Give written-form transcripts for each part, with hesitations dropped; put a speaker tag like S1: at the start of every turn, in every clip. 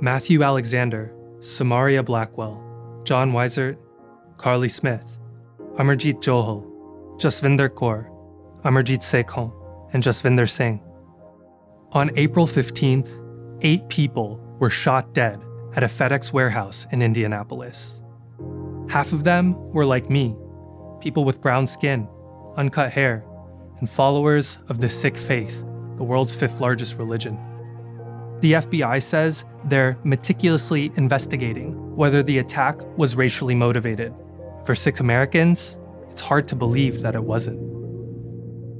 S1: Matthew Alexander, Samaria Blackwell, John Weisert, Carly Smith, Amarjit Johal, Jasvinder Kaur, Amarjit Sekhon, and Jasvinder Singh. On April 15th, 8 people were shot dead at a FedEx warehouse in Indianapolis. Half of them were like me, people with brown skin, uncut hair, and followers of the Sikh faith, the world's 5th largest religion. The FBI says they're meticulously investigating whether the attack was racially motivated. For Sikh-Americans, it's hard to believe that it wasn't.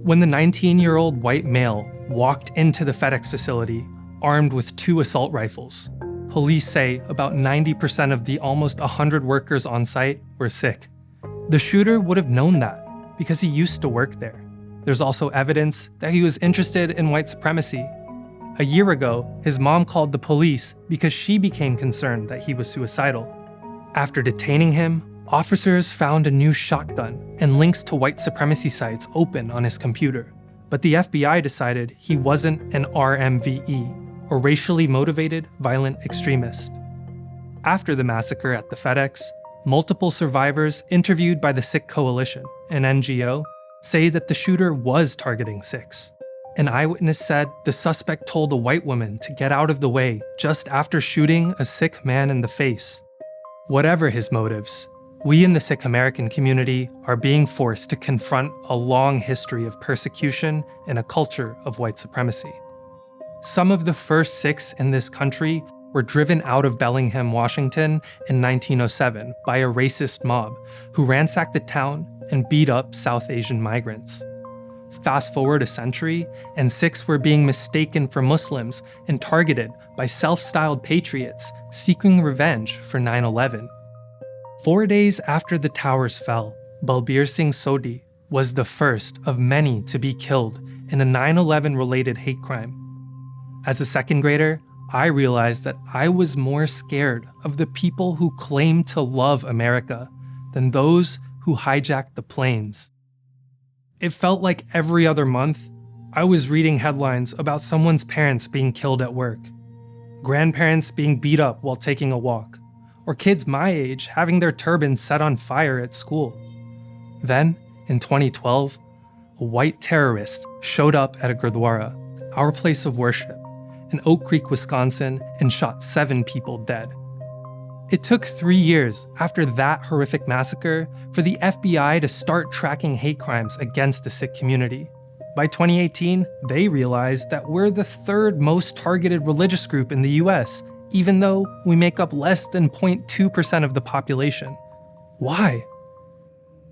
S1: When the 19-year-old white male walked into the FedEx facility armed with 2 assault rifles, police say about 90% of the almost 100 workers on site were Sikh. The shooter would have known that because he used to work there. There's also evidence that he was interested in white supremacy. A year ago, his mom called the police because she became concerned that he was suicidal. After detaining him, officers found a new shotgun and links to white supremacy sites open on his computer. But the FBI decided he wasn't an RMVE, or racially motivated violent extremist. After the massacre at the FedEx, multiple survivors interviewed by the Sikh Coalition, an NGO, say that the shooter was targeting Sikhs. An eyewitness said the suspect told a white woman to get out of the way just after shooting a Sikh man in the face. Whatever his motives, we in the Sikh-American community are being forced to confront a long history of persecution and a culture of white supremacy. Some of the first Sikhs in this country were driven out of Bellingham, Washington in 1907 by a racist mob who ransacked the town and beat up South Asian migrants. Fast forward a century, and Sikhs were being mistaken for Muslims and targeted by self-styled patriots seeking revenge for 9/11. 4 days after the towers fell, Balbir Singh Sodhi was the first of many to be killed in a 9/11-related hate crime. As a second grader, I realized that I was more scared of the people who claimed to love America than those who hijacked the planes. It felt like every other month, I was reading headlines about someone's parents being killed at work, grandparents being beat up while taking a walk, or kids my age having their turbans set on fire at school. Then, in 2012, a white terrorist showed up at a gurdwara, our place of worship, in Oak Creek, Wisconsin, and shot 7 people dead. It took 3 years after that horrific massacre for the FBI to start tracking hate crimes against the Sikh community. By 2018, they realized that we're the 3rd most targeted religious group in the US, even though we make up less than 0.2% of the population. Why?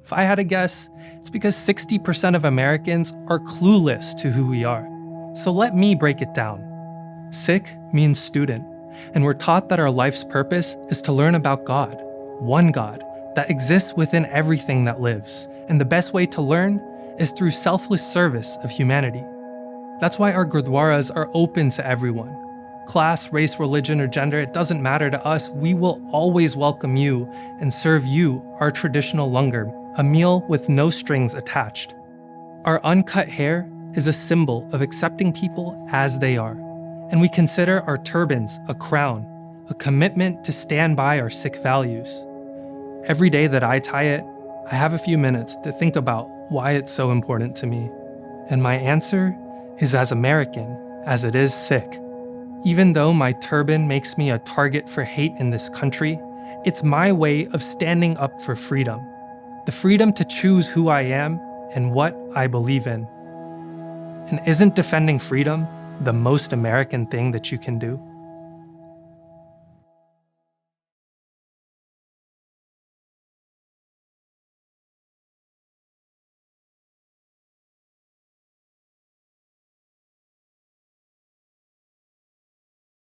S1: If I had to guess, it's because 60% of Americans are clueless to who we are. So let me break it down. Sikh means student. And we're taught that our life's purpose is to learn about God, one God, that exists within everything that lives. And the best way to learn is through selfless service of humanity. That's why our gurdwaras are open to everyone. Class, race, religion, or gender, it doesn't matter to us. We will always welcome you and serve you our traditional langar, a meal with no strings attached. Our uncut hair is a symbol of accepting people as they are. And we consider our turbans a crown, a commitment to stand by our Sikh values. Every day that I tie it, I have a few minutes to think about why it's so important to me. And my answer is as American as it is Sikh. Even though my turban makes me a target for hate in this country, it's my way of standing up for freedom. The freedom to choose who I am and what I believe in. And isn't defending freedom the most American thing that you can do?